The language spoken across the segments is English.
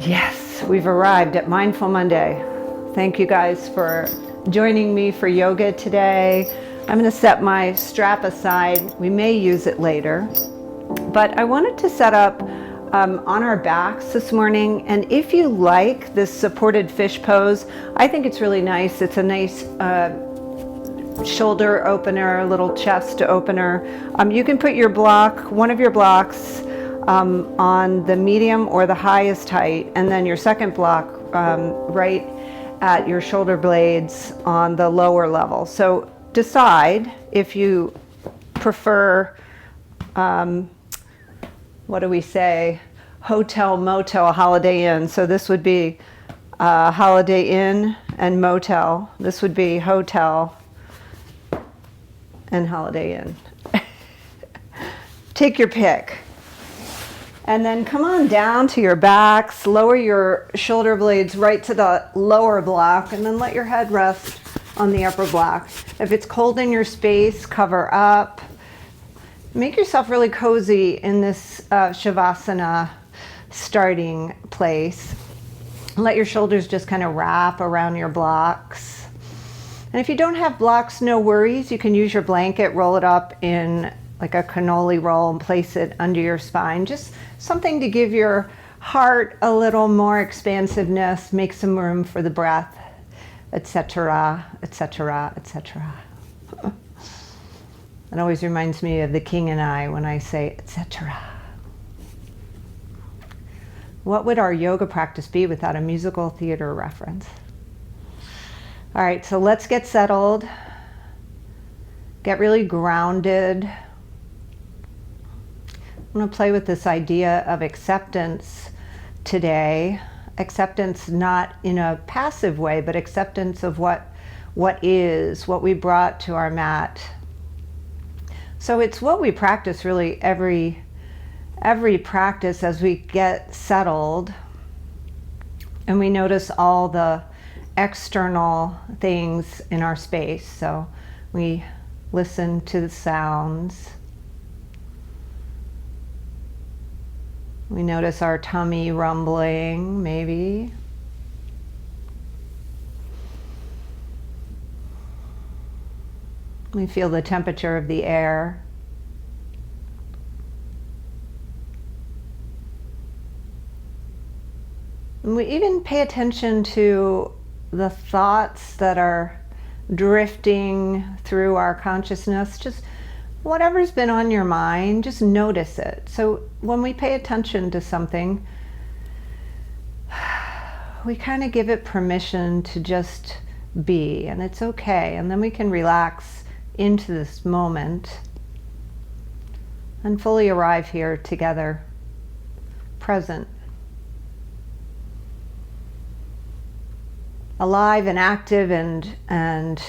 Yes, we've arrived at Mindful Monday. Thank you guys for joining me for yoga today. I'm going to set my strap aside. We may use it later. But I wanted to set up on our backs this morning. And if you like this supported fish pose, I think it's really nice. It's a nice shoulder opener, little chest opener. You can put your block, one of your blocks, on the medium or the highest height, and then your second block right at your shoulder blades on the lower level. So decide if you prefer, what do we say, hotel, motel, Holiday Inn. So this would be Holiday Inn and motel. This would be hotel and Holiday Inn. Take your pick. And then come on down to your backs, lower your shoulder blades right to the lower block, and then let your head rest on the upper block. If it's cold in your space, cover up. Make yourself really cozy in this Shavasana starting place. Let your shoulders just kind of wrap around your blocks. And if you don't have blocks, no worries. You can use your blanket, roll it up in like a cannoli roll and place it under your spine. Just something to give your heart a little more expansiveness, make some room for the breath, etc., etc., etc. It always reminds me of The King and I when I say etc. What would our yoga practice be without a musical theater reference? All right, so let's get settled. Get really grounded. I'm going to play with this idea of acceptance today. Acceptance not in a passive way, but acceptance of what is, what we brought to our mat. So it's what we practice really every practice as we get settled and we notice all the external things in our space. So we listen to the sounds. We notice our tummy rumbling, maybe. We feel the temperature of the air. And we even pay attention to the thoughts that are drifting through our consciousness. Just whatever's been on your mind, just notice it. So when we pay attention to something, we kind of give it permission to just be, and it's okay. And then we can relax into this moment and fully arrive here together, present, alive and active and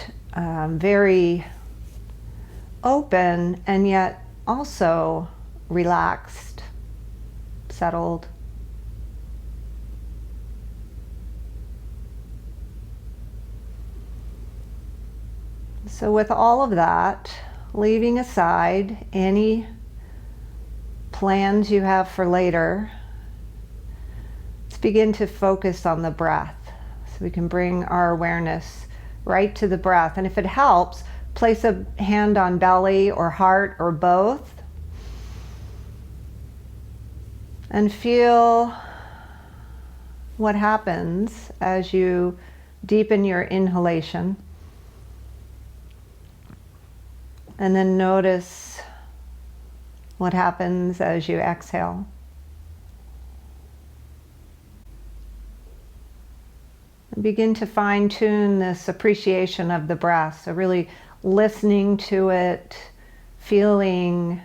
very open, and yet also relaxed, settled. So with all of that, leaving aside any plans you have for later, let's begin to focus on the breath. So we can bring our awareness right to the breath. And if it helps, place a hand on belly or heart or both. And feel what happens as you deepen your inhalation. And then notice what happens as you exhale. And begin to fine-tune this appreciation of the breath. So really listening to it, feeling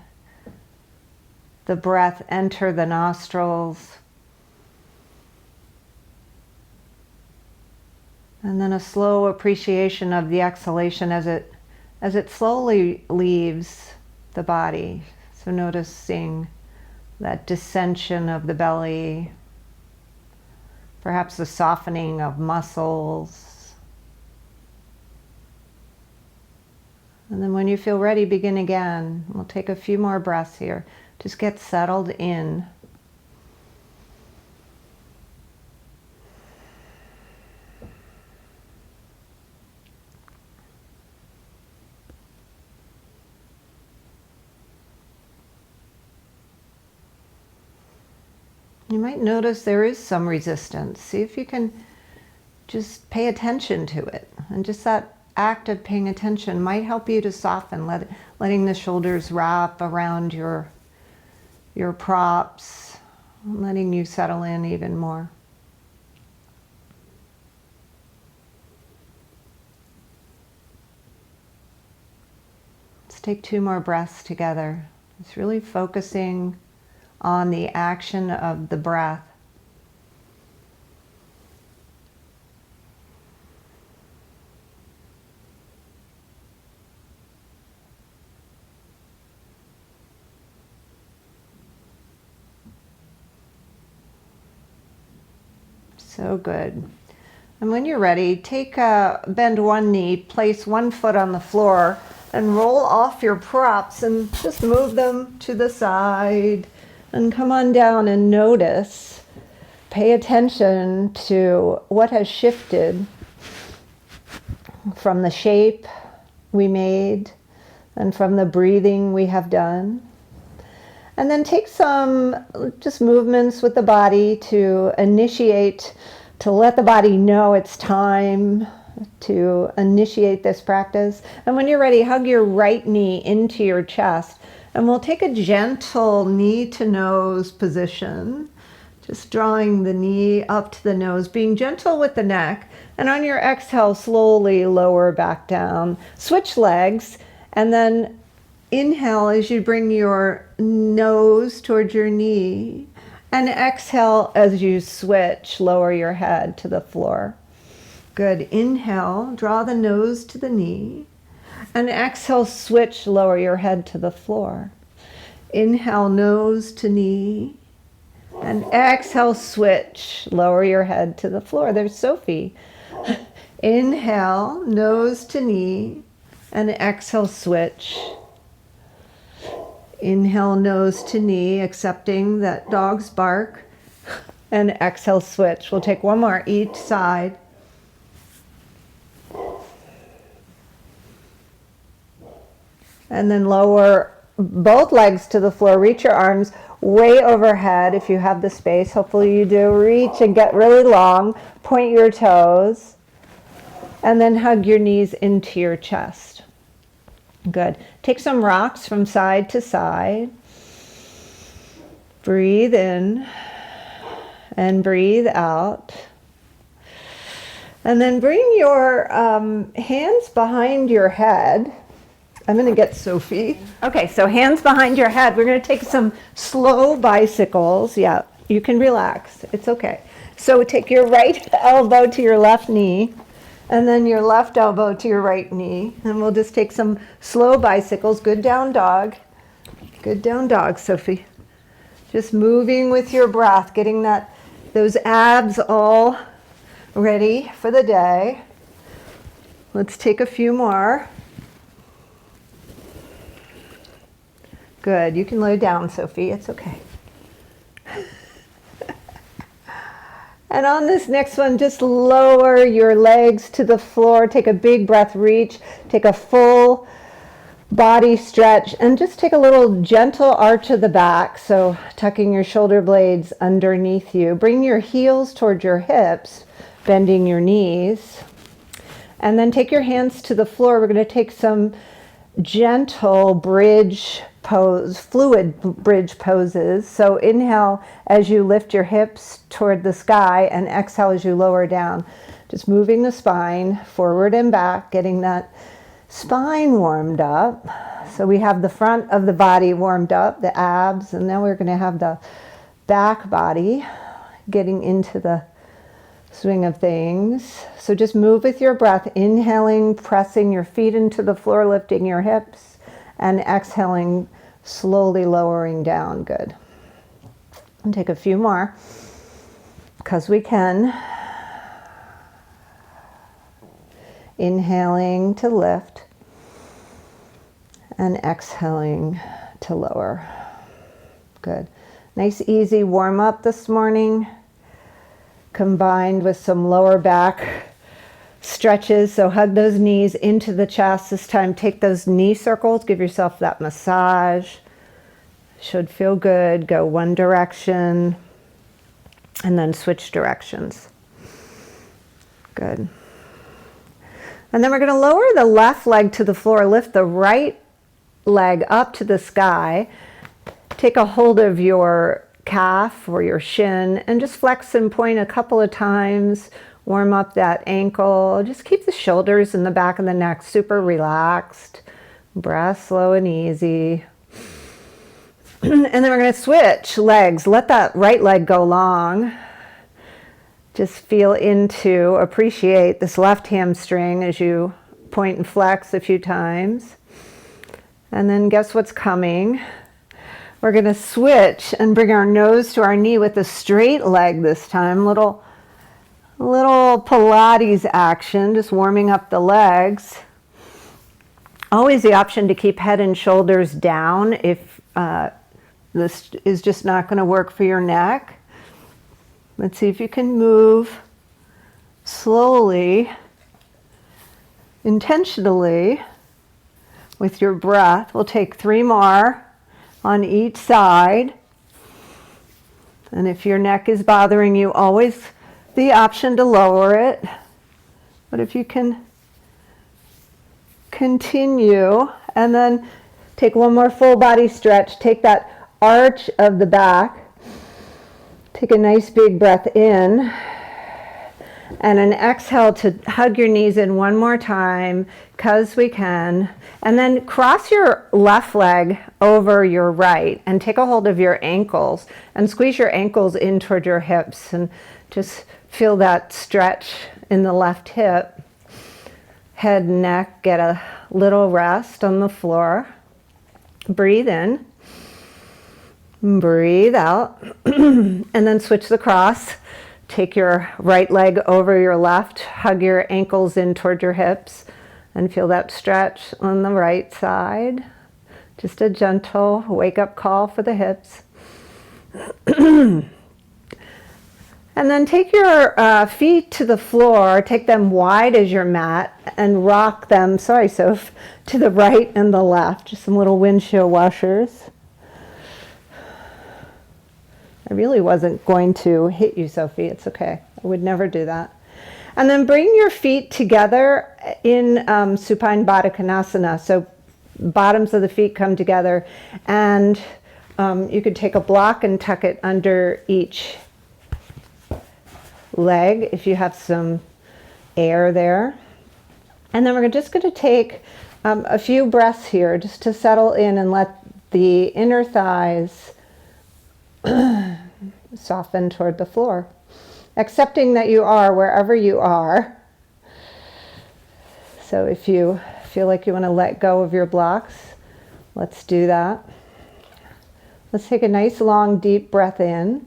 the breath enter the nostrils. And then a slow appreciation of the exhalation as it slowly leaves the body. So noticing that dissension of the belly, perhaps the softening of muscles. And then when you feel ready, begin again. We'll take a few more breaths here. Just get settled in. You might notice there is some resistance. See if you can just pay attention to it. And just that act of paying attention might help you to soften, letting the shoulders wrap around your props, letting you settle in even more. Let's take 2 more breaths together. It's really focusing on the action of the breath. So good. And when you're ready, bend one knee, place one foot on the floor, and roll off your props and just move them to the side. And come on down and notice. Pay attention to what has shifted from the shape we made and from the breathing we have done. And then take some just movements with the body to initiate, to let the body know it's time to initiate this practice. And when you're ready, hug your right knee into your chest. And we'll take a gentle knee to nose position. Just drawing the knee up to the nose, being gentle with the neck. And on your exhale, slowly lower back down. Switch legs, and then inhale as you bring your nose towards your knee. And exhale as you switch, lower your head to the floor. Good. Inhale, draw the nose to the knee. And exhale, switch, lower your head to the floor. Inhale, nose to knee. And exhale, switch, lower your head to the floor. There's Sophie. Inhale, nose to knee. And exhale, switch. Inhale, nose to knee, accepting that dog's bark. And exhale, switch. We'll take one more each side. And then lower both legs to the floor. Reach your arms way overhead if you have the space. Hopefully you do. Reach and get really long. Point your toes. And then hug your knees into your chest. Good. Take some rocks from side to side. Breathe in and breathe out. And then bring your hands behind your head. I'm going to get Sophie. Okay, so hands behind your head. We're going to take some slow bicycles. Yeah, you can relax. It's okay. So take your right elbow to your left knee, and then your left elbow to your right knee. And we'll just take some slow bicycles. Good down dog. Good down dog, Sophie. Just moving with your breath, getting those abs all ready for the day. Let's take a few more. Good. You can lay down, Sophie. It's okay. And on this next one, just lower your legs to the floor. Take a big breath, reach. Take a full body stretch. And just take a little gentle arch of the back. So tucking your shoulder blades underneath you. Bring your heels towards your hips, bending your knees. And then take your hands to the floor. We're going to take some gentle bridge pose, fluid bridge poses. So inhale as you lift your hips toward the sky, and exhale as you lower down. Just moving the spine forward and back, getting that spine warmed up. So we have the front of the body warmed up, the abs, and now we're going to have the back body getting into the swing of things. So just move with your breath, inhaling, pressing your feet into the floor, lifting your hips, and exhaling, slowly lowering down. Good. And take a few more, because we can. Inhaling to lift, and exhaling to lower. Good. Nice easy warm up this morning, combined with some lower back stretches. So hug those knees into the chest this time. Take those knee circles. Give yourself that massage. Should feel good. Go one direction And then switch directions. Good. And then we're going to lower the left leg to the floor, lift the right leg up to the sky. Take a hold of your calf or your shin and just flex and point a couple of times. Warm up that ankle. Just keep the shoulders and the back of the neck super relaxed. Breath slow and easy. And then we're going to switch legs. Let that right leg go long. Just feel into, appreciate this left hamstring as you point and flex a few times. And then guess what's coming? We're going to switch and bring our nose to our knee with a straight leg this time. Little Pilates action, just warming up the legs. Always the option to keep head and shoulders down if this is just not going to work for your neck. Let's see if you can move slowly, intentionally with your breath. We'll take 3 more on each side. And if your neck is bothering you, always the option to lower it. But if you can continue, and then take one more full body stretch. Take that arch of the back. Take a nice big breath in. And an exhale to hug your knees in one more time, because we can. And then cross your left leg over your right and take a hold of your ankles and squeeze your ankles in toward your hips and just feel that stretch in the left hip. Head and neck, get a little rest on the floor. Breathe in. Breathe out. And then switch the cross. Take your right leg over your left. Hug your ankles in toward your hips. And feel that stretch on the right side. Just a gentle wake-up call for the hips. And then take your feet to the floor, take them wide as your mat, and rock them, sorry Soph, to the right and the left. Just some little windshield washers. I really wasn't going to hit you, Sophie. It's okay. I would never do that. And then bring your feet together in Supine Badakanasana. So bottoms of the feet come together, and you could take a block and tuck it under each leg if you have some air there. And then we're just going to take a few breaths here just to settle in and let the inner thighs soften toward the floor, accepting that you are wherever you are. So if you feel like you want to let go of your blocks, let's do that. Let's take a nice long deep breath in.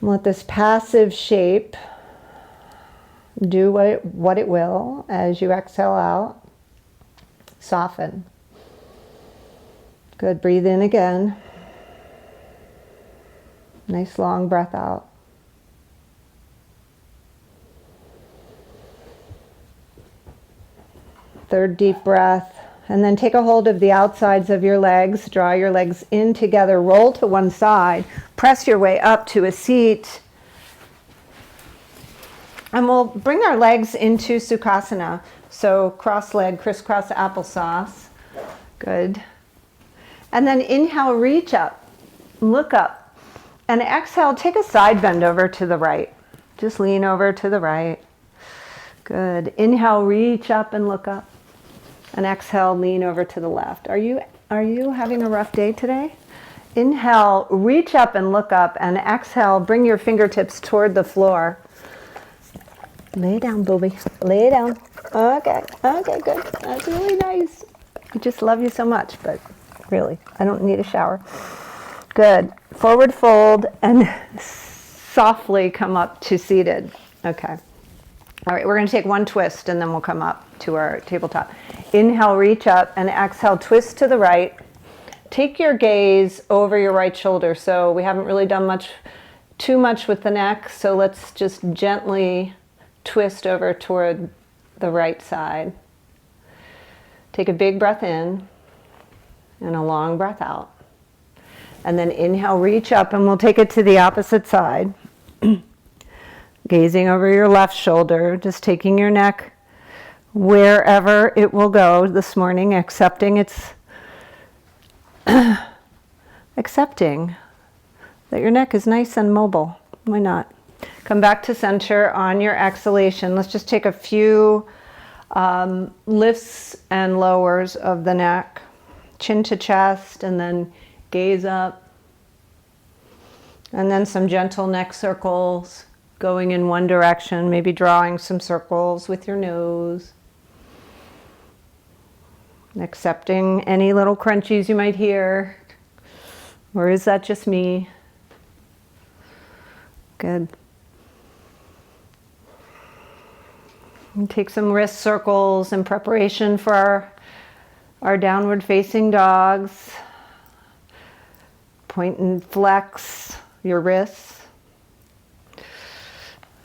Let this passive shape do what it will as you exhale out. Soften. Good. Breathe in again. Nice long breath out. Third deep breath. And then take a hold of the outsides of your legs. Draw your legs in together. Roll to one side. Press your way up to a seat. And we'll bring our legs into Sukhasana. So cross leg, crisscross applesauce. Good. And then inhale, reach up. Look up. And exhale, take a side bend over to the right. Just lean over to the right. Good. Inhale, reach up and look up. And exhale, lean over to the left. Are you having a rough day today? Inhale, reach up and look up, and exhale, bring your fingertips toward the floor. Lay down, booby. Lay down. Okay, good. That's really nice. I just love you so much, but really, I don't need a shower. Good. Forward fold and softly come up to seated. Okay. All right, we're going to take one twist and then we'll come up to our tabletop. Inhale, reach up, and exhale, twist to the right. Take your gaze over your right shoulder. So we haven't really done too much with the neck, so let's just gently twist over toward the right side. Take a big breath in and a long breath out. And then inhale, reach up, and we'll take it to the opposite side. Gazing over your left shoulder, just taking your neck wherever it will go this morning, accepting accepting that your neck is nice and mobile. Why not? Come back to center on your exhalation. Let's just take a few lifts and lowers of the neck, chin to chest, and then gaze up. And then some gentle neck circles going in one direction, maybe drawing some circles with your nose. Accepting any little crunchies you might hear. Or is that just me? Good. And take some wrist circles in preparation for our downward facing dogs. Point and flex your wrists.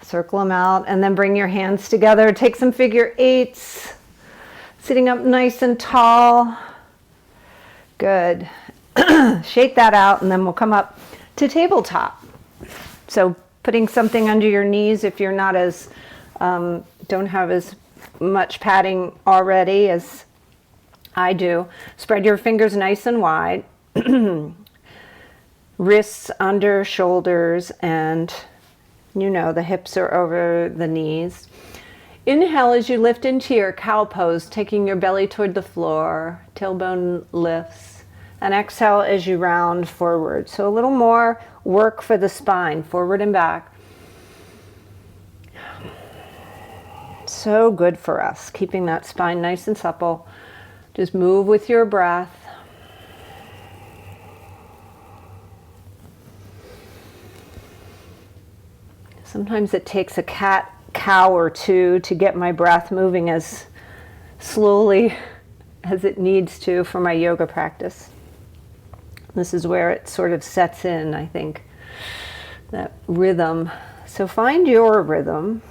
Circle them out and then bring your hands together. Take some figure eights. Sitting up nice and tall. Good. Shake that out and then we'll come up to tabletop. So putting something under your knees if you're not as, don't have as much padding already as I do. Spread your fingers nice and wide. Wrists under shoulders, and the hips are over the knees. Inhale as you lift into your cow pose, taking your belly toward the floor, tailbone lifts. And exhale as you round forward. So a little more work for the spine, forward and back. So good for us, keeping that spine nice and supple. Just move with your breath. Sometimes it takes a cow or two to get my breath moving as slowly as it needs to for my yoga practice. This is where it sort of sets in, I think, that rhythm. So find your rhythm.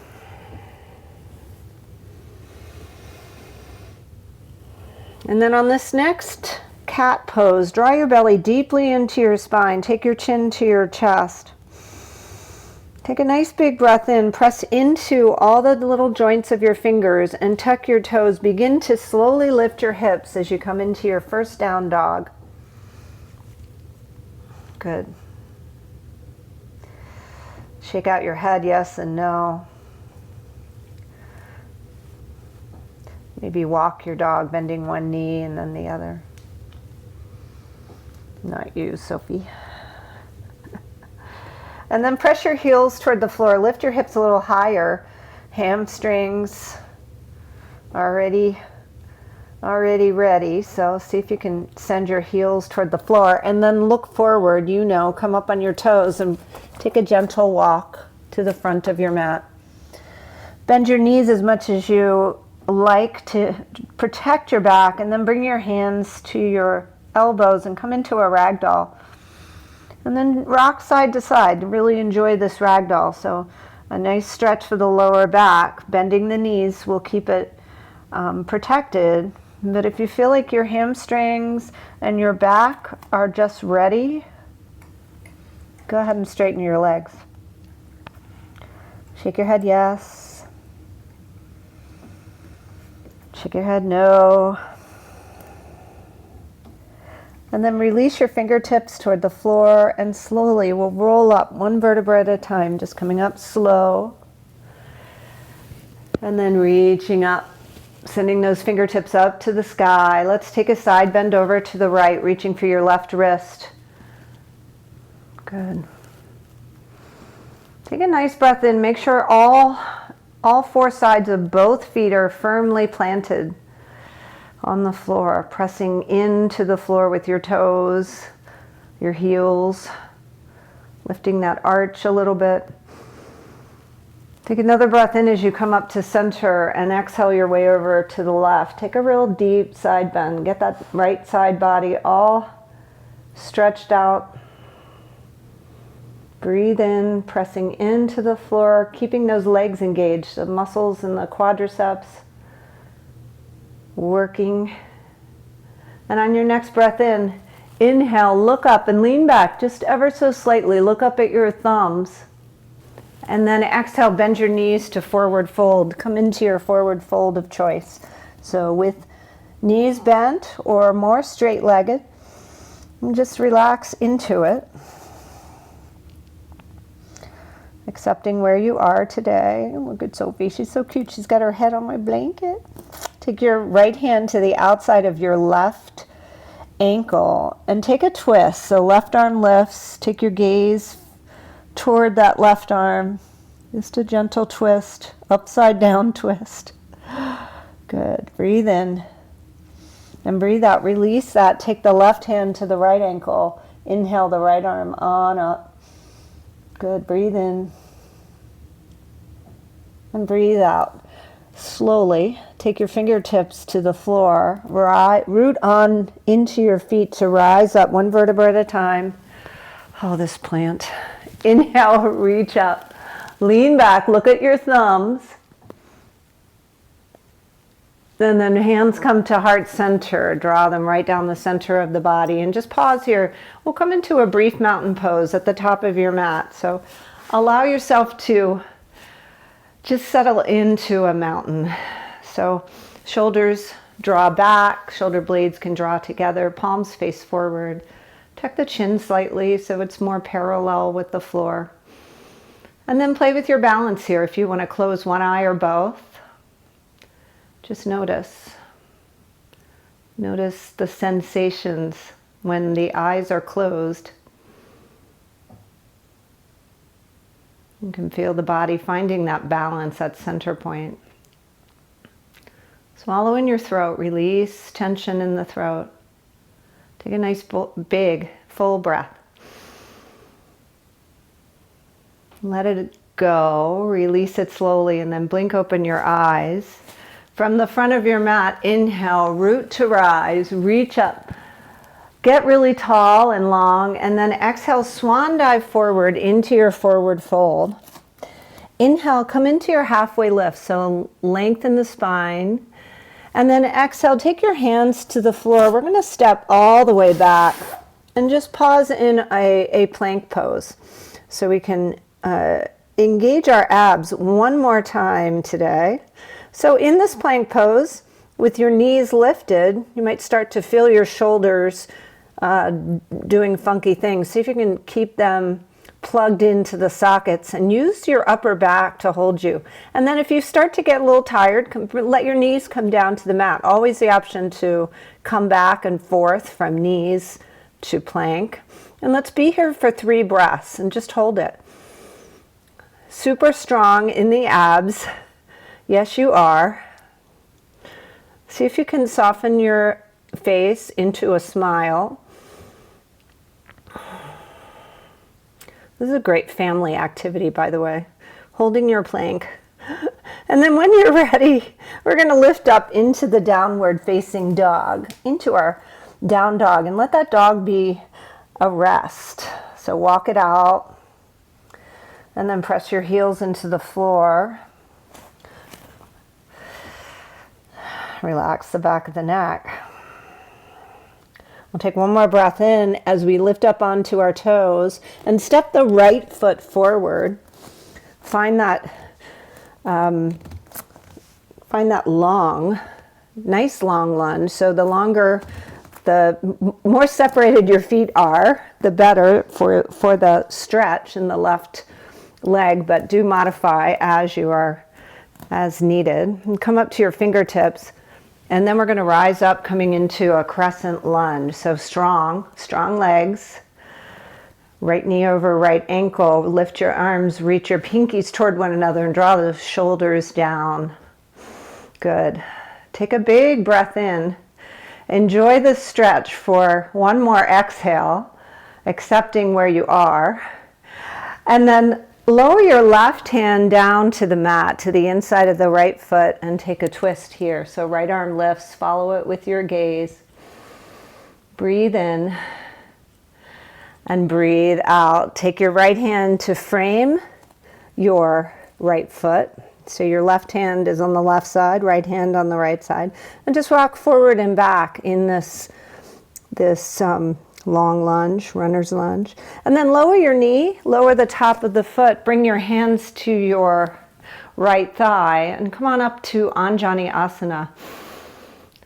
And then on this next cat pose, draw your belly deeply into your spine. Take your chin to your chest. Take a nice big breath in. Press into all the little joints of your fingers and tuck your toes. Begin to slowly lift your hips as you come into your first down dog. Good. Shake out your head, yes and no. Maybe walk your dog, bending one knee and then the other. Not you, Sophie. And then press your heels toward the floor. Lift your hips a little higher. Hamstrings already ready. So see if you can send your heels toward the floor. And then look forward, come up on your toes and take a gentle walk to the front of your mat. Bend your knees as much as you like to protect your back, and then bring your hands to your elbows and come into a ragdoll. And then rock side to side. Really enjoy this ragdoll. So a nice stretch for the lower back. Bending the knees will keep it protected. But if you feel like your hamstrings and your back are just ready, go ahead and straighten your legs. Shake your head yes. Shake your head no. And then release your fingertips toward the floor and slowly we'll roll up one vertebra at a time, just coming up slow. And then reaching up, sending those fingertips up to the sky. Let's take a side bend over to the right, reaching for your left wrist. Good. Take a nice breath in. Make sure all four sides of both feet are firmly planted on the floor, pressing into the floor with your toes, your heels, lifting that arch a little bit. Take another breath in as you come up to center and exhale your way over to the left. Take a real deep side bend. Get that right side body all stretched out. Breathe in, pressing into the floor, keeping those legs engaged, the muscles in the quadriceps working. And on your next breath in, Inhale, look up and lean back just ever so slightly. Look up at your thumbs. And then exhale, bend your knees to forward fold. Come into your forward fold of choice. So with knees bent or more straight-legged, and just relax into it. Accepting where you are today. Look at Sophie, she's so cute. She's got her head on my blanket. Take your right hand to the outside of your left ankle and take a twist. So left arm lifts, take your gaze toward that left arm. Just a gentle twist, upside down twist. Good, breathe in and breathe out. Release that, take the left hand to the right ankle. Inhale the right arm on up. Good, breathe in and breathe out. Slowly, take your fingertips to the floor, root on into your feet to rise up one vertebra at a time. Oh, this plant. Inhale, reach up. Lean back, look at your thumbs. And then hands come to heart center. Draw them right down the center of the body. And just pause here. We'll come into a brief mountain pose at the top of your mat. So allow yourself to just settle into a mountain. So shoulders draw back, shoulder blades can draw together, palms face forward. Tuck the chin slightly so it's more parallel with the floor. And then play with your balance here if you want to close one eye or both. Just notice. Notice the sensations when the eyes are closed. You can feel the body finding that balance, that center point. Swallow in your throat, release tension in the throat. Take a nice big full breath. Let it go, release it slowly, and then blink open your eyes. From the front of your mat, inhale, root to rise, reach up. Get really tall and long, and then exhale, swan dive forward into your forward fold. Inhale, come into your halfway lift, so lengthen the spine. And then exhale, take your hands to the floor. We're going to step all the way back and just pause in a plank pose. So we can engage our abs one more time today. So in this plank pose, with your knees lifted, you might start to feel your shoulders doing funky things. See if you can keep them plugged into the sockets and use your upper back to hold you. And then if you start to get a little tired, let your knees come down to the mat. Always the option to come back and forth from knees to plank. And let's be here for 3 breaths and just hold it. Super strong in the abs. Yes, you are. See if you can soften your face into a smile. This is a great family activity, by the way, holding your plank. And then when you're ready, we're going to lift up into the downward facing dog, into our down dog, and let that dog be a rest. So walk it out, and then press your heels into the floor. Relax the back of the neck. We'll take one more breath in as we lift up onto our toes and step the right foot forward. Find that long, nice long lunge. So the longer, the more separated your feet are, the better for the stretch in the left leg, but do modify as needed. And come up to your fingertips. And then we're going to rise up coming into a crescent lunge. So strong legs. Right knee over right ankle. Lift your arms, reach your pinkies toward one another and draw the shoulders down. Good. Take a big breath in. Enjoy this stretch for one more exhale, accepting where you are. And then lower your left hand down to the mat, to the inside of the right foot, and take a twist here. So right arm lifts, follow it with your gaze. Breathe in and breathe out. Take your right hand to frame your right foot. So your left hand is on the left side, right hand on the right side. And just rock forward and back in this long lunge, runner's lunge. And then lower your knee, lower the top of the foot, bring your hands to your right thigh, and come on up to Anjaneyasana.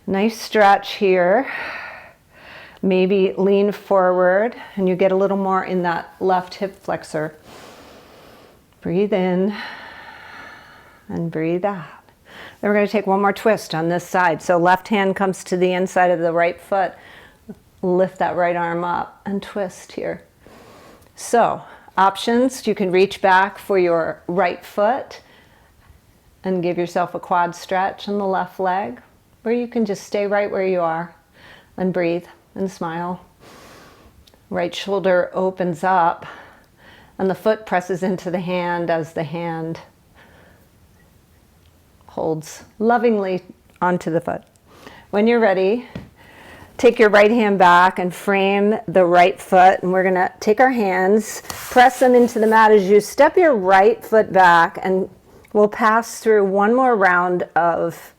Nice stretch here. Maybe lean forward, and you get a little more in that left hip flexor. Breathe in, and breathe out. Then we're going to take one more twist on this side. So left hand comes to the inside of the right foot. Lift that right arm up and twist here. So options, you can reach back for your right foot and give yourself a quad stretch on the left leg, or you can just stay right where you are and breathe and smile. Right shoulder opens up and the foot presses into the hand as the hand holds lovingly onto the foot. When you're ready, take your right hand back and frame the right foot, and we're going to take our hands, press them into the mat as you step your right foot back, and we'll pass through one more round of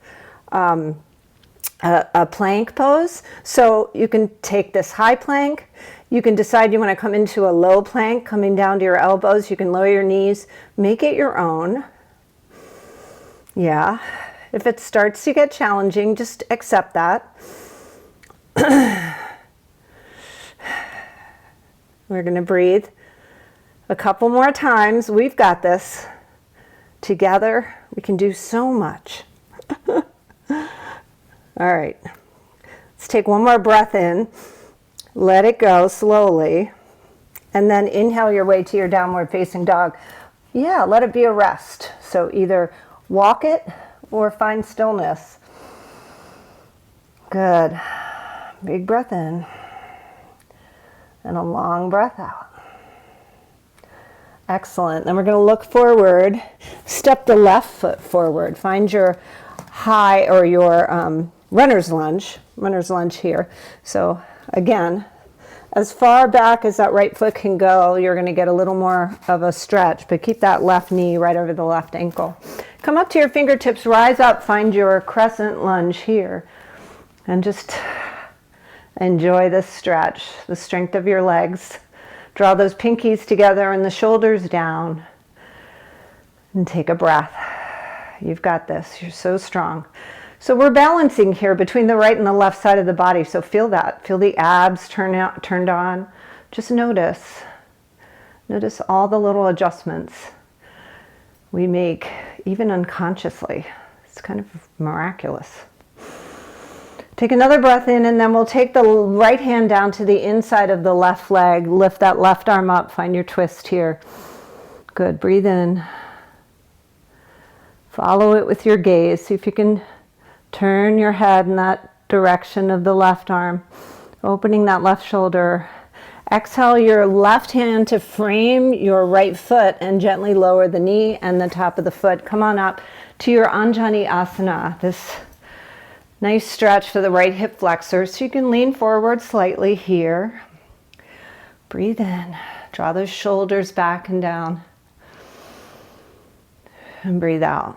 a plank pose. So you can take this high plank, you can decide you want to come into a low plank, coming down to your elbows, you can lower your knees, make it your own. Yeah, if it starts to get challenging, just accept that. We're going to breathe a couple more times. We've got this. Together, we can do so much. All right. Let's take one more breath in. Let it go slowly. And then inhale your way to your downward facing dog. Yeah, let it be a rest. So either walk it or find stillness. Good. Big breath in and a long breath out. Excellent. Then we're going to look forward, step the left foot forward. Find your high or your runner's lunge here. So again, as far back as that right foot can go, you're going to get a little more of a stretch, but keep that left knee right over the left ankle. Come up to your fingertips, rise up, find your crescent lunge here, and just enjoy this stretch, the strength of your legs. Draw those pinkies together and the shoulders down. And take a breath. You've got this. You're so strong. So we're balancing here between the right and the left side of the body. So feel that. Feel the abs turned on. Just notice. Notice all the little adjustments we make, even unconsciously. It's kind of miraculous. Take another breath in, and then we'll take the right hand down to the inside of the left leg. Lift that left arm up. Find your twist here. Good. Breathe in. Follow it with your gaze. See if you can turn your head in that direction of the left arm. Opening that left shoulder. Exhale your left hand to frame your right foot and gently lower the knee and the top of the foot. Come on up to your Anjaneyasana. This nice stretch for the right hip flexor, so you can lean forward slightly here. Breathe in. Draw those shoulders back and down. And breathe out.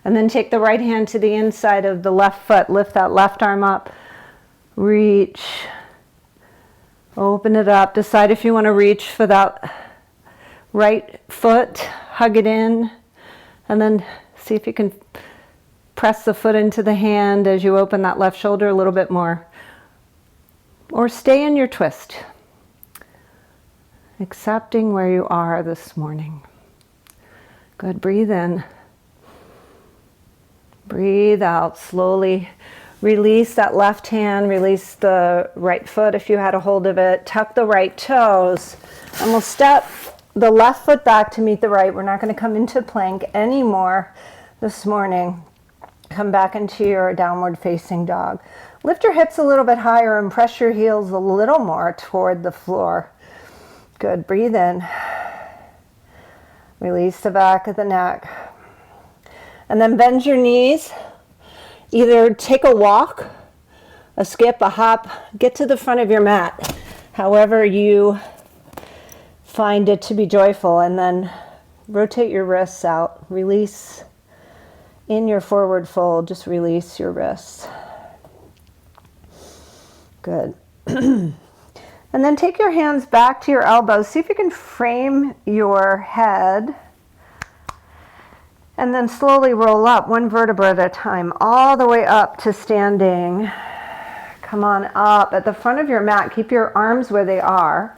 And then take the right hand to the inside of the left foot. Lift that left arm up. Reach. Open it up. Decide if you want to reach for that right foot. Hug it in. And then see if you can press the foot into the hand as you open that left shoulder a little bit more. Or stay in your twist. Accepting where you are this morning. Good. Breathe in. Breathe out slowly. Release that left hand. Release the right foot if you had a hold of it. Tuck the right toes. And we'll step the left foot back to meet the right. We're not going to come into plank anymore this morning. Come back into your downward facing dog. Lift your hips a little bit higher and press your heels a little more toward the floor. Good. Breathe in. Release the back of the neck. And then bend your knees. Either take a walk, a skip, a hop, get to the front of your mat, however you find it to be joyful, and then rotate your wrists out. Release in your forward fold, just release your wrists. Good. And then take your hands back to your elbows. See if you can frame your head. And then slowly roll up one vertebra at a time, all the way up to standing. Come on up at the front of your mat. Keep your arms where they are,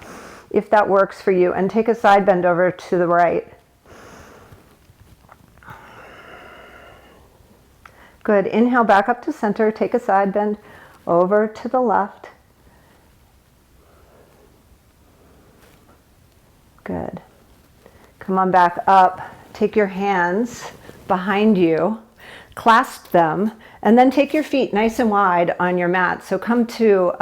if that works for you. And take a side bend over to the right. Good. Inhale back up to center. Take a side bend over to the left. Good. Come on back up. Take your hands behind you, clasp them, and then take your feet nice and wide on your mat. So come to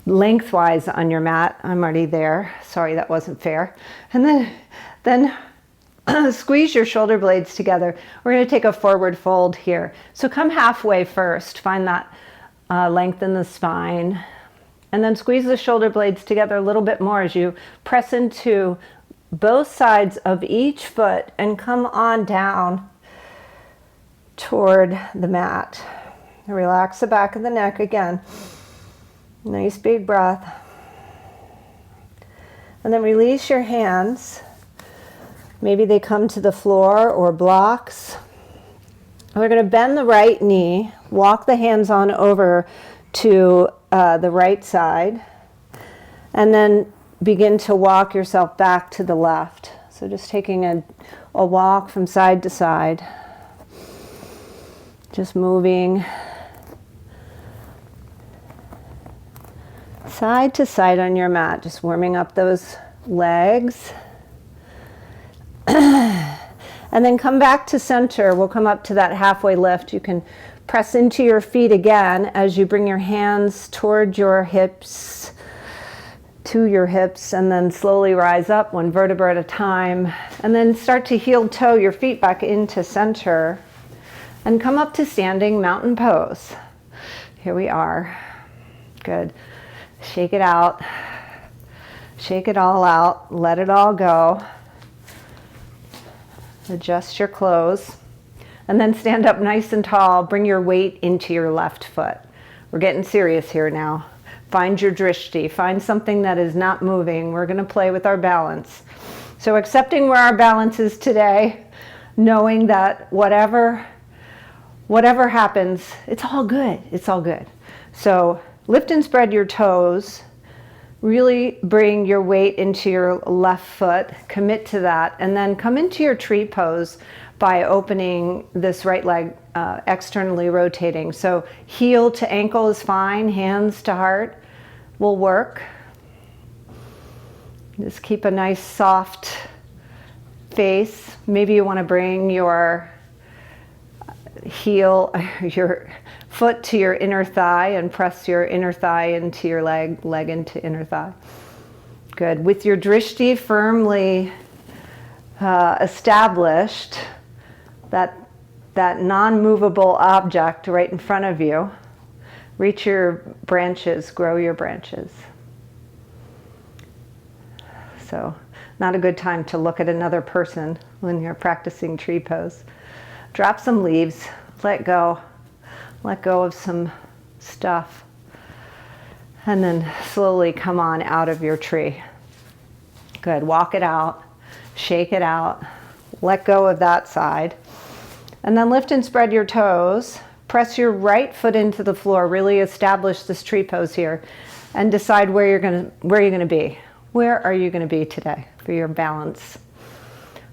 lengthwise on your mat. I'm already there. Sorry, that wasn't fair. And then squeeze your shoulder blades together. We're going to take a forward fold here. So come halfway first. Find that length in the spine. And then squeeze the shoulder blades together a little bit more as you press into both sides of each foot and come on down toward the mat. Relax the back of the neck again. Nice big breath. And then release your hands. Maybe they come to the floor or blocks. We're going to bend the right knee, walk the hands on over to the right side, and then begin to walk yourself back to the left. So just taking a walk from side to side. Just moving side to side on your mat, just warming up those legs. And then come back to center. We'll come up to that halfway lift. You can press into your feet again as you bring your hands toward your hips, to your hips, and then slowly rise up one vertebra at a time. And then start to heel toe your feet back into center and come up to standing mountain pose. Here we are. Good. Shake it out. Shake it all out. Let it all go. Adjust your clothes. And then stand up nice and tall. Bring your weight into your left foot. We're getting serious here now. Find your drishti. Find something that is not moving. We're going to play with our balance. So accepting where our balance is today, knowing that whatever happens, it's all good. It's all good. So lift and spread your toes. Really bring your weight into your left foot. Commit to that. And then come into your tree pose by opening this right leg, externally rotating. So heel to ankle is fine. Hands to heart will work. Just keep a nice soft face. Maybe you want to bring your heel, your foot to your inner thigh and press your inner thigh into your leg, leg into inner thigh. Good. With your drishti firmly established, that non-movable object right in front of you, reach your branches, grow your branches. So, not a good time to look at another person when you're practicing tree pose. Drop some leaves, let go of some stuff, and then slowly come on out of your tree. Good, walk it out, shake it out, let go of that side. And then lift and spread your toes. Press your right foot into the floor. Really establish this tree pose here, and decide where you're gonna be. Where are you gonna be today for your balance?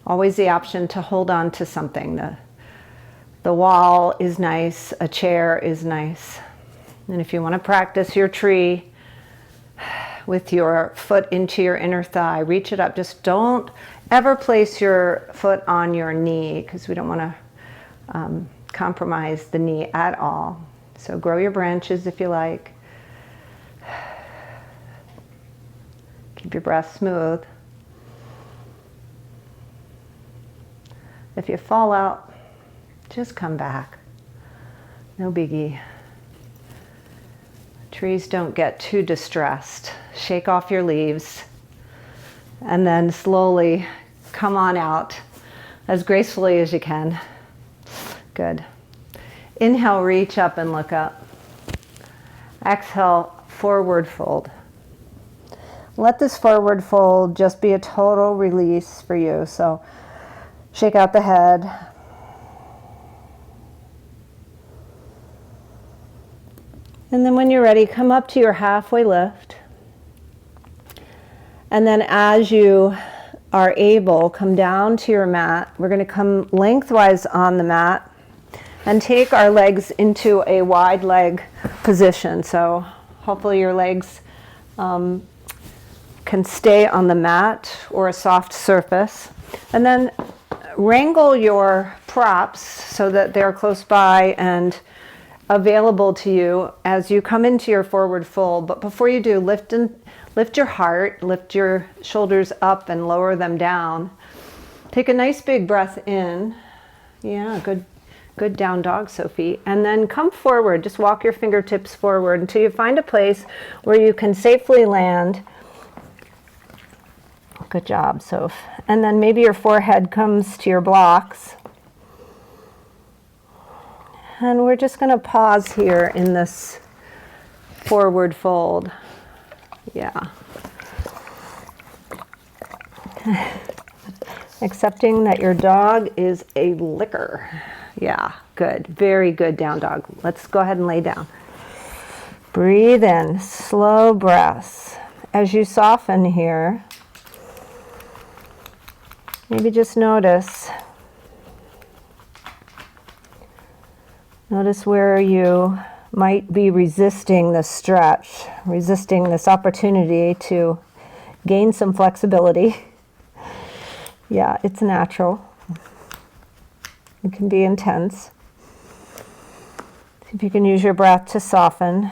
Always the option to hold on to something. The wall is nice. A chair is nice. And if you want to practice your tree with your foot into your inner thigh, reach it up. Just don't ever place your foot on your knee, because we don't want to compromise the knee at all. So grow your branches if you like. Keep your breath smooth. If you fall out, just come back. No biggie. Trees don't get too distressed. Shake off your leaves and then slowly come on out as gracefully as you can. Good. Inhale, reach up and look up. Exhale, forward fold. Let this forward fold just be a total release for you. So shake out the head. And then when you're ready, come up to your halfway lift. And then as you are able, come down to your mat. We're going to come lengthwise on the mat and take our legs into a wide leg position. So hopefully your legs can stay on the mat or a soft surface. And then wrangle your props so that they're close by and available to you as you come into your forward fold. But before you do, lift your heart, lift your shoulders up and lower them down. Take a nice big breath in. Yeah, good down dog, Sophie. And then come forward, just walk your fingertips forward until you find a place where you can safely land. Good job, Soph. And then maybe your forehead comes to your blocks. And we're just going to pause here in this forward fold. Yeah. Accepting that your dog is a licker. Yeah, good. Very good down dog. Let's go ahead and lay down. Breathe in, slow breaths. As you soften here, maybe just notice where you might be resisting this stretch, resisting this opportunity to gain some flexibility. Yeah, it's natural. It can be intense. See if you can use your breath to soften.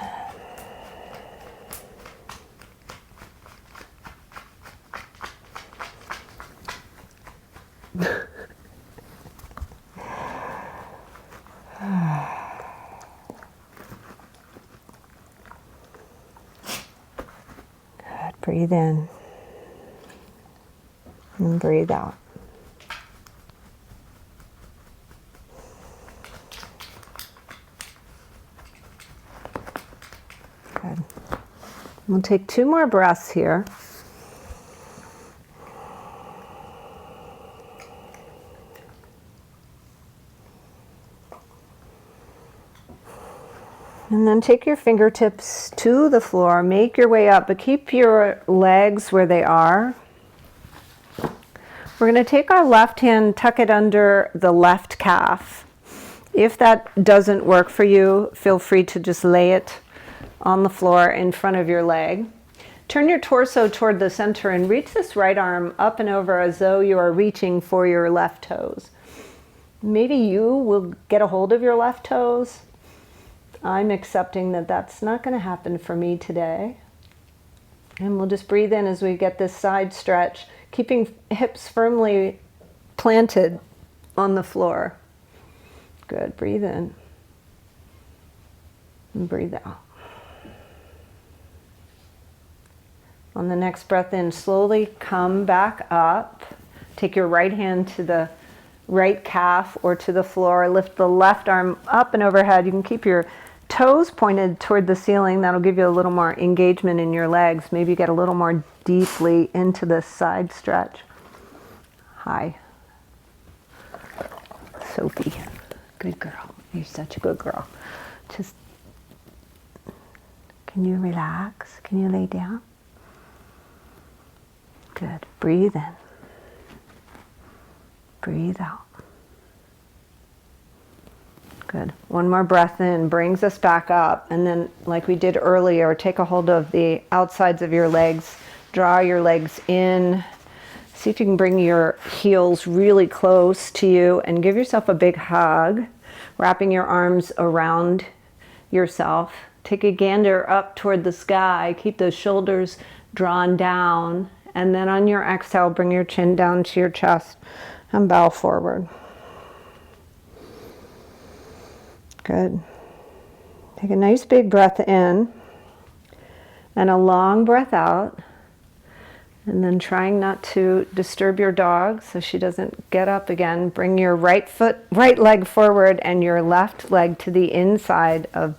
Breathe in and breathe out. Good. We'll take 2 more breaths here. And then take your fingertips to the floor, make your way up, but keep your legs where they are. We're going to take our left hand, tuck it under the left calf. If that doesn't work for you, feel free to just lay it on the floor in front of your leg. Turn your torso toward the center and reach this right arm up and over as though you are reaching for your left toes. Maybe you will get a hold of your left toes. I'm accepting that that's not going to happen for me today. And we'll just breathe in as we get this side stretch, keeping hips firmly planted on the floor. Good. Breathe in and breathe out. On the next breath in, slowly come back up. Take your right hand to the right calf or to the floor. Lift the left arm up and overhead. You can keep your toes pointed toward the ceiling. That'll give you a little more engagement in your legs. Maybe get a little more deeply into this side stretch. Hi. Sophie. Good girl. You're such a good girl. Just, can you relax? Can you lay down? Good. Breathe in. Breathe out. Good. One more breath in brings us back up. And then, like we did earlier, take a hold of the outsides of your legs. Draw your legs in. See if you can bring your heels really close to you and give yourself a big hug, wrapping your arms around yourself. Take a gander up toward the sky. Keep those shoulders drawn down. And then on your exhale, bring your chin down to your chest and bow forward. Good. Take a nice big breath in and a long breath out. And then trying not to disturb your dog so she doesn't get up again. Bring your right leg forward and your left leg to the inside of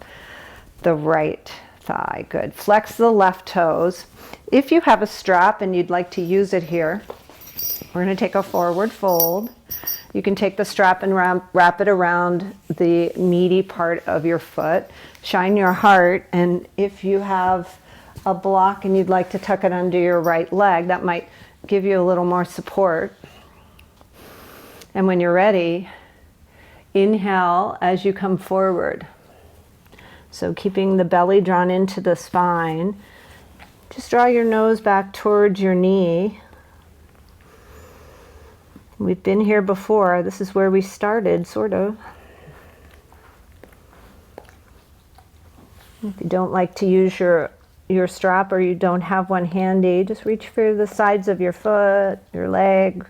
the right thigh. Good. Flex the left toes. If you have a strap and you'd like to use it here, we're going to take a forward fold. You can take the strap and wrap it around the meaty part of your foot. Shine your heart, and if you have a block and you'd like to tuck it under your right leg, that might give you a little more support. And when you're ready, inhale as you come forward. So keeping the belly drawn into the spine. Just draw your nose back towards your knee. We've been here before. This is where we started, sort of. If you don't like to use your strap, or you don't have one handy, just reach for the sides of your foot, your leg,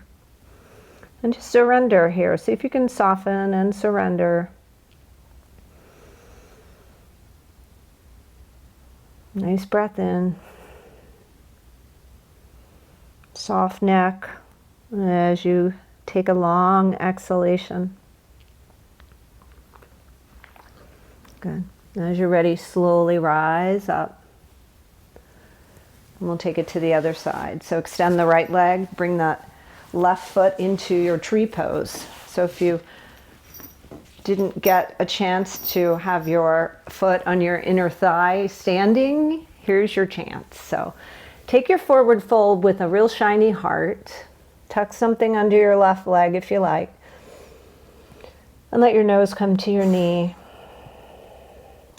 and just surrender here. See if you can soften and surrender. Nice breath in. Soft neck as you take a long exhalation. Good. As you're ready, slowly rise up. And we'll take it to the other side. So extend the right leg, bring that left foot into your tree pose. So if you didn't get a chance to have your foot on your inner thigh standing, here's your chance. So take your forward fold with a real shiny heart. Tuck something under your left leg if you like. And let your nose come to your knee.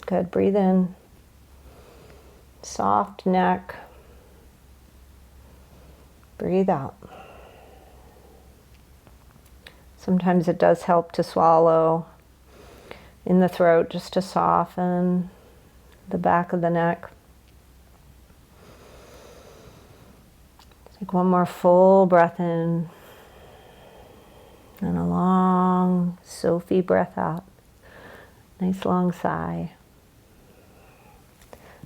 Good. Breathe in. Soft neck. Breathe out. Sometimes it does help to swallow in the throat just to soften the back of the neck. Take one more full breath in and a long Sophie breath out. Nice long sigh.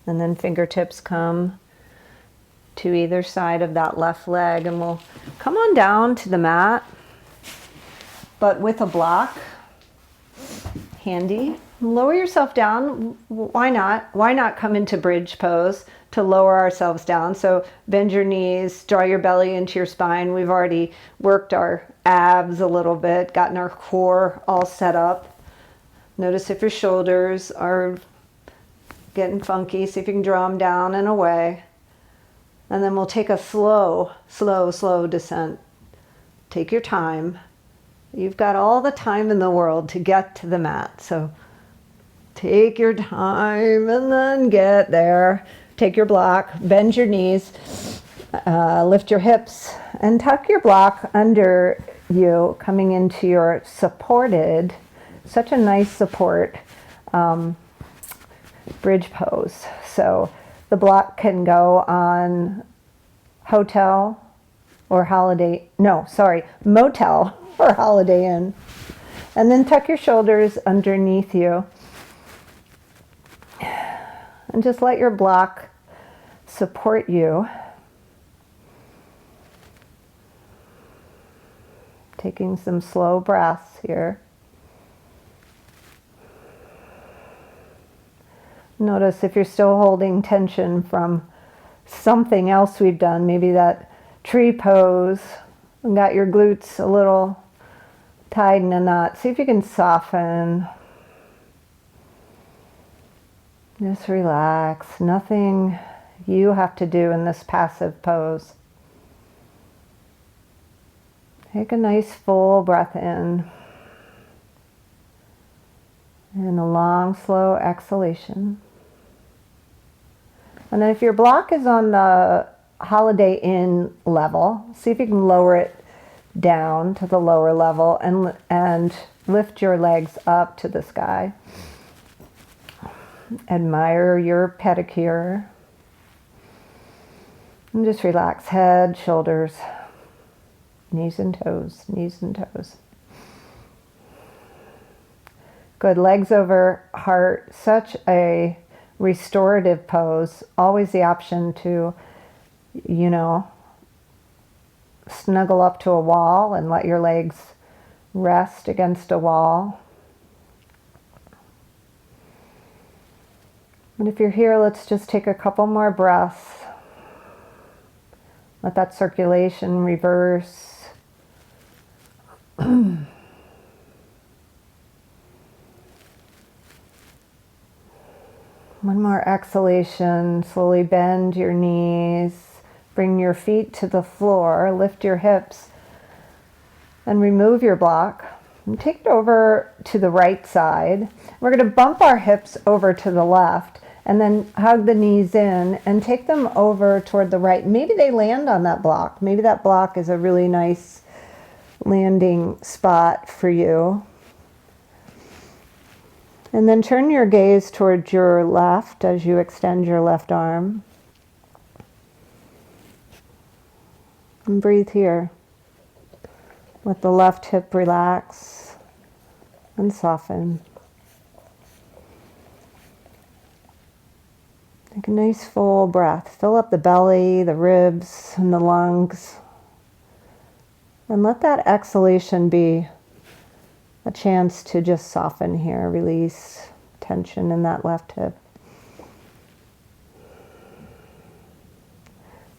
And then fingertips come to either side of that left leg, and we'll come on down to the mat, but with a block handy. Lower yourself down. Why not? Why not come into bridge pose to lower ourselves down? So bend your knees, draw your belly into your spine. We've already worked our abs a little bit, gotten our core all set up. Notice if your shoulders are getting funky. See if you can draw them down and away. And then we'll take a slow descent. Take your time. You've got all the time in the world to get to the mat. So take your time and then get there. Take your block, bend your knees, lift your hips, and tuck your block under you, coming into your supported, such a nice support bridge pose. So the block can go on motel or Holiday Inn. And then tuck your shoulders underneath you. And just let your block support you. Taking some slow breaths here. Notice if you're still holding tension from something else we've done, maybe that tree pose, and got your glutes a little tied in a knot. See if you can soften. Just relax. Nothing you have to do in this passive pose. Take a nice full breath in. And a long, slow exhalation. And then if your block is on the Holiday Inn level, see if you can lower it down to the lower level and lift your legs up to the sky. Admire your pedicure. And just relax head, shoulders, knees and toes, knees and toes. Good. Legs over heart, such a restorative pose. Always the option to, snuggle up to a wall and let your legs rest against a wall. And if you're here, let's just take a couple more breaths. Let that circulation reverse. One more exhalation. Slowly bend your knees. Bring your feet to the floor. Lift your hips. And remove your block. And take it over to the right side. We're going to bump our hips over to the left. And then hug the knees in and take them over toward the right. Maybe they land on that block. Maybe that block is a really nice landing spot for you. And then turn your gaze towards your left as you extend your left arm. And breathe here. Let the left hip relax and soften. Take a nice full breath. Fill up the belly, the ribs, and the lungs. And let that exhalation be a chance to just soften here. Release tension in that left hip.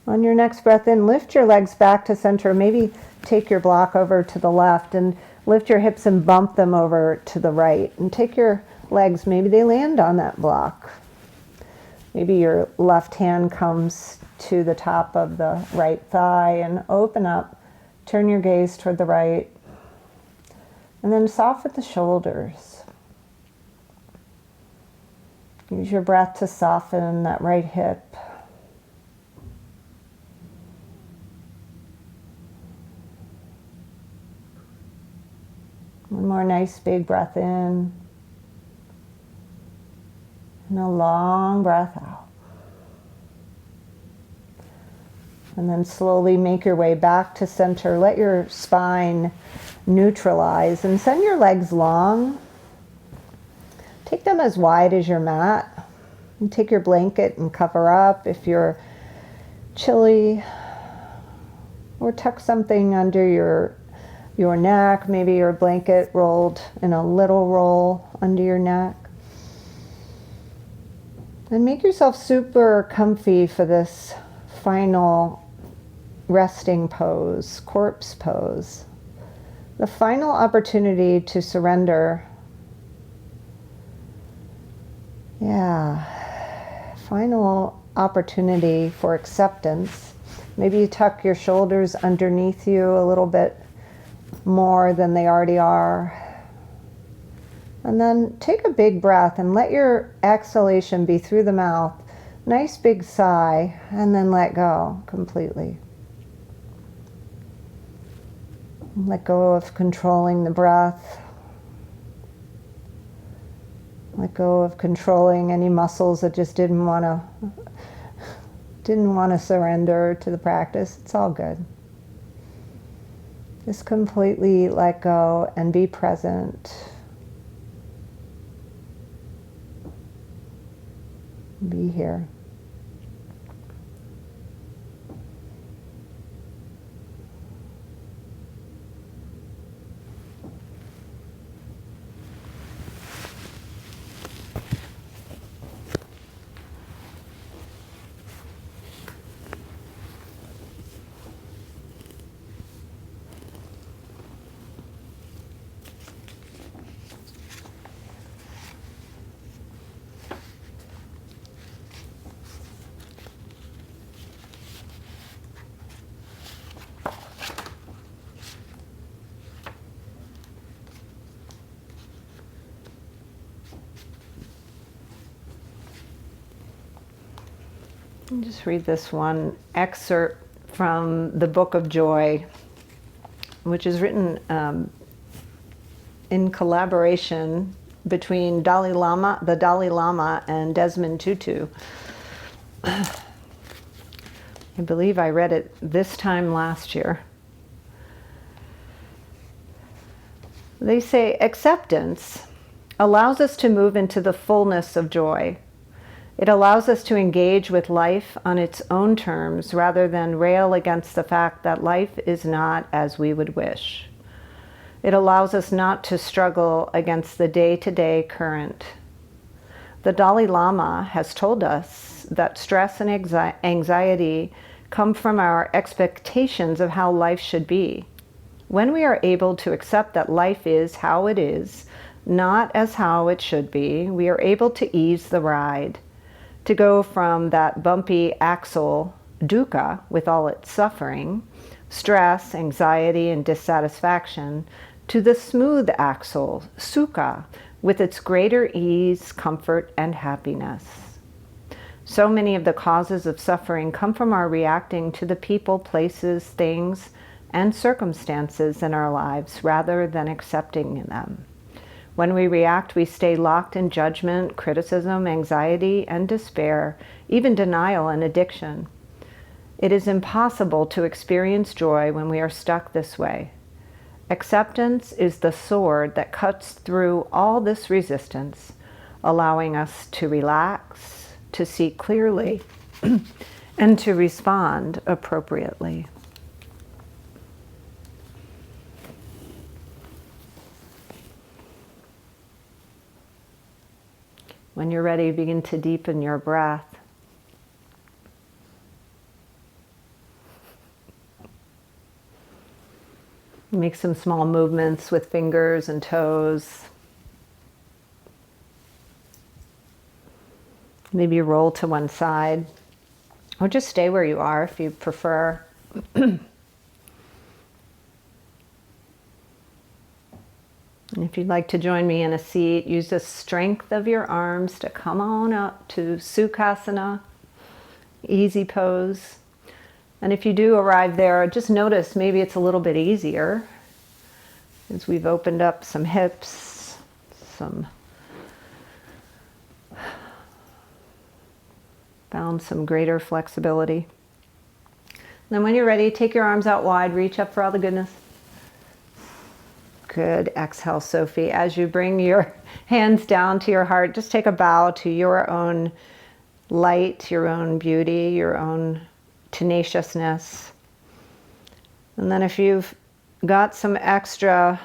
On your next breath in, lift your legs back to center. Maybe take your block over to the left and lift your hips and bump them over to the right. And take your legs, maybe they land on that block. Maybe your left hand comes to the top of the right thigh and open up. Turn your gaze toward the right. And then soften the shoulders. Use your breath to soften that right hip. One more nice big breath in. And a long breath out. And then slowly make your way back to center. Let your spine neutralize and send your legs long. Take them as wide as your mat. And take your blanket and cover up if you're chilly. Or tuck something under your neck. Maybe your blanket rolled in a little roll under your neck. And make yourself super comfy for this final resting pose, corpse pose. The final opportunity to surrender. Yeah, final opportunity for acceptance. Maybe you tuck your shoulders underneath you a little bit more than they already are. And then take a big breath and let your exhalation be through the mouth. Nice big sigh, and then let go completely. Let go of controlling the breath. Let go of controlling any muscles that just didn't want to surrender to the practice. It's all good. Just completely let go and be present. Be here. I'll just read this one excerpt from the Book of Joy, which is written in collaboration between the Dalai Lama and Desmond Tutu. I believe I read it this time last year. They say acceptance allows us to move into the fullness of joy. It allows us to engage with life on its own terms rather than rail against the fact that life is not as we would wish. It allows us not to struggle against the day-to-day current. The Dalai Lama has told us that stress and anxiety come from our expectations of how life should be. When we are able to accept that life is how it is, not as how it should be, we are able to ease the ride, to go from that bumpy axle, dukkha, with all its suffering, stress, anxiety, and dissatisfaction, to the smooth axle, sukha, with its greater ease, comfort, and happiness. So many of the causes of suffering come from our reacting to the people, places, things, and circumstances in our lives rather than accepting them. When we react, we stay locked in judgment, criticism, anxiety, and despair, even denial and addiction. It is impossible to experience joy when we are stuck this way. Acceptance is the sword that cuts through all this resistance, allowing us to relax, to see clearly, and to respond appropriately. When you're ready, begin to deepen your breath. Make some small movements with fingers and toes. Maybe roll to one side, or just stay where you are if you prefer. And if you'd like to join me in a seat, use the strength of your arms to come on up to Sukhasana, easy pose. And if you do arrive there, just notice maybe it's a little bit easier as we've opened up some hips, found some greater flexibility. Then when you're ready, take your arms out wide, reach up for all the goodness. Good. Exhale, Sophie. As you bring your hands down to your heart, just take a bow to your own light, your own beauty, your own tenaciousness. And then if you've got some extra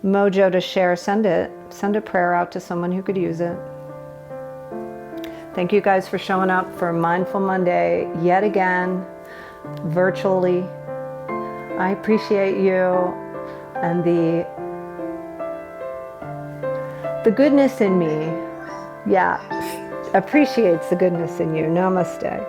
mojo to share, send it. Send a prayer out to someone who could use it. Thank you guys for showing up for Mindful Monday yet again, virtually. I appreciate you. And the goodness in me, appreciates the goodness in you. Namaste.